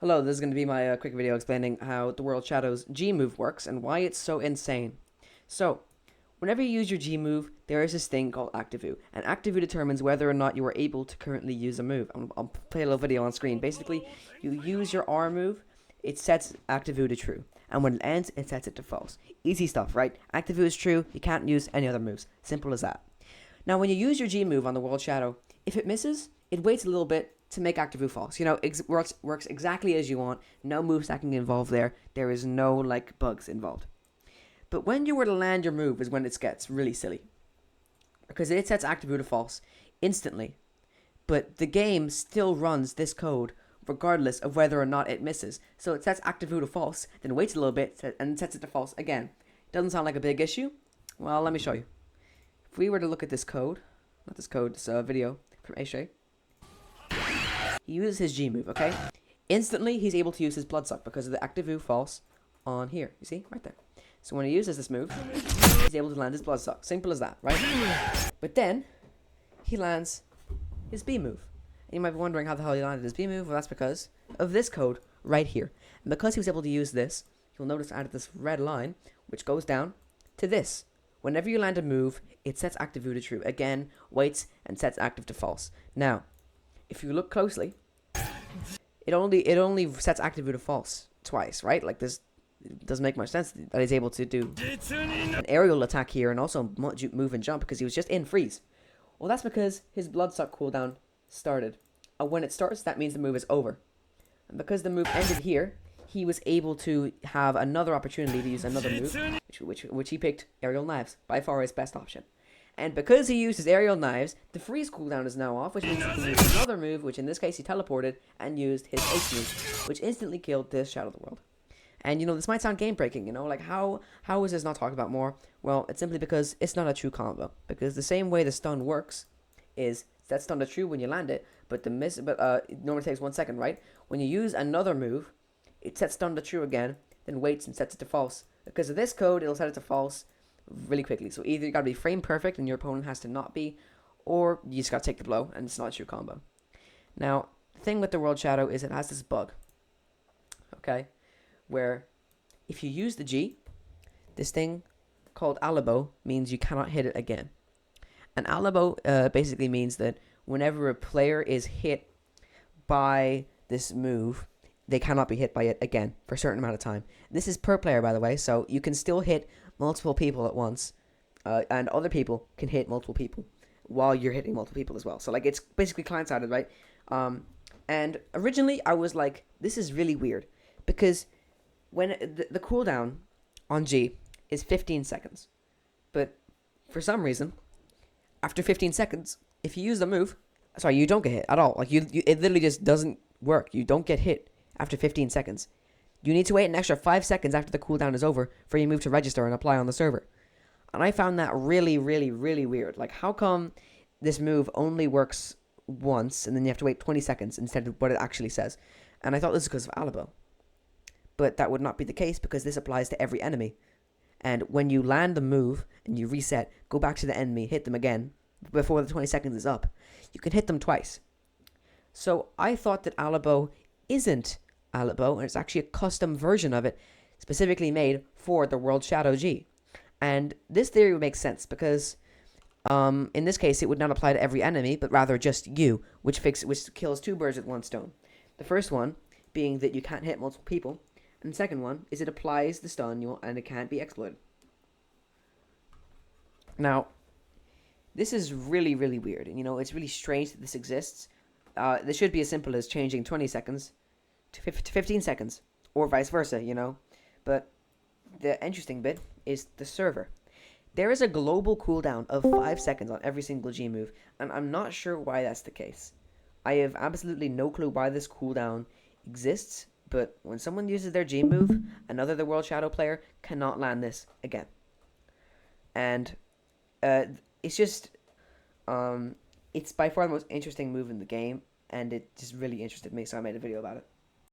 Hello, this is going to be my quick video explaining how the World Shadow's G move works and why it's so insane. So, whenever you use your G move, there is this thing called Active-U, and Active-U determines whether or not you are able to currently use a move. I'll play a little video on screen. Basically, you use your R move, it sets Active-U to true, and when it ends, it sets it to false. Easy stuff, right? Active-U is true, you can't use any other moves. Simple as that. Now, when you use your G move on the World Shadow, if it misses, it waits a little bit to make Active-U false. You know, works exactly as you want. No move stacking involved there. There is no, like, bugs involved. But when you were to land your move is when it gets really silly. Because it sets Active-U to false instantly. But the game still runs this code regardless of whether or not it misses. So it sets Active-U to false, then waits a little bit, and sets it to false again. Doesn't sound like a big issue? Well, let me show you. If we were to look at this code, not this code, this video from Aishay, he uses his G move, okay? Instantly, he's able to use his Bloodsuck because of the Active-U false on here. You see? Right there. So when he uses this move, he's able to land his Bloodsuck. Simple as that, right? But then, he lands his B move. And you might be wondering how the hell he landed his B move. Well, that's because of this code right here. And because he was able to use this, you'll notice I added this red line, which goes down to this. Whenever you land a move, it sets Active-U to true. Again, waits and sets active to false. Now, if you look closely, it only sets Active-U to false twice, right? Like this doesn't make much sense that he's able to do an aerial attack here and also move and jump because he was just in freeze. Well, that's because his Bloodsuck cooldown started. And when it starts, that means the move is over. And because the move ended here, he was able to have another opportunity to use another move, which he picked Aerial Knives, by far his best option. And because he used his Aerial Knives, the freeze cooldown is now off, which means he can use another move, which in this case he teleported, and used his Ace move, which instantly killed this Shadow of the World. And, you know, this might sound game-breaking, you know, like, how is this not talked about more? Well, it's simply because it's not a true combo. Because the same way the stun works is that stun to true when you land it, but it normally takes 1 second, right? When you use another move, it sets stun to true again, then waits and sets it to false. Because of this code, it'll set it to false really quickly. So either you gotta be frame perfect and your opponent has to not be, or you just gotta take the blow and it's not a true combo. Now, the thing with the World Shadow is it has this bug, okay, where if you use the G, this thing called Alabo means you cannot hit it again. And Alabo basically means that whenever a player is hit by this move, they cannot be hit by it again for a certain amount of time. This is per player, by the way, so you can still hit multiple people at once, and other people can hit multiple people while you're hitting multiple people as well. So, like, it's basically client-sided, right? And originally, I was like, this is really weird, because when the cooldown on G is 15 seconds, but for some reason, after 15 seconds, if you use the move, sorry, you don't get hit at all. Like, it literally just doesn't work. You don't get hit after 15 seconds. You need to wait an extra 5 seconds after the cooldown is over for your move to register and apply on the server. And I found that really, really, really weird. Like, how come this move only works once and then you have to wait 20 seconds instead of what it actually says? And I thought this was because of Alabo. But that would not be the case because this applies to every enemy. And when you land the move and you reset, go back to the enemy, hit them again before the 20 seconds is up, you can hit them twice. So I thought that Alabo isn't Alabo, and it's actually a custom version of it specifically made for the World Shadow G. And this theory would make sense because in this case it would not apply to every enemy, but rather just you, which kills two birds with one stone. The first one being that you can't hit multiple people, and the second one is it applies the stun and it can't be exploited. Now, this is really, really weird, and you know, it's really strange that this exists. This should be as simple as changing 20 seconds to 15 seconds, or vice versa, you know. But the interesting bit is the server. There is a global cooldown of 5 seconds on every single G move, and I'm not sure why that's the case. I have absolutely no clue why this cooldown exists, but when someone uses their G move, another The World Shadow player cannot land this again. And it's just, it's by far the most interesting move in the game, and it just really interested me, so I made a video about it.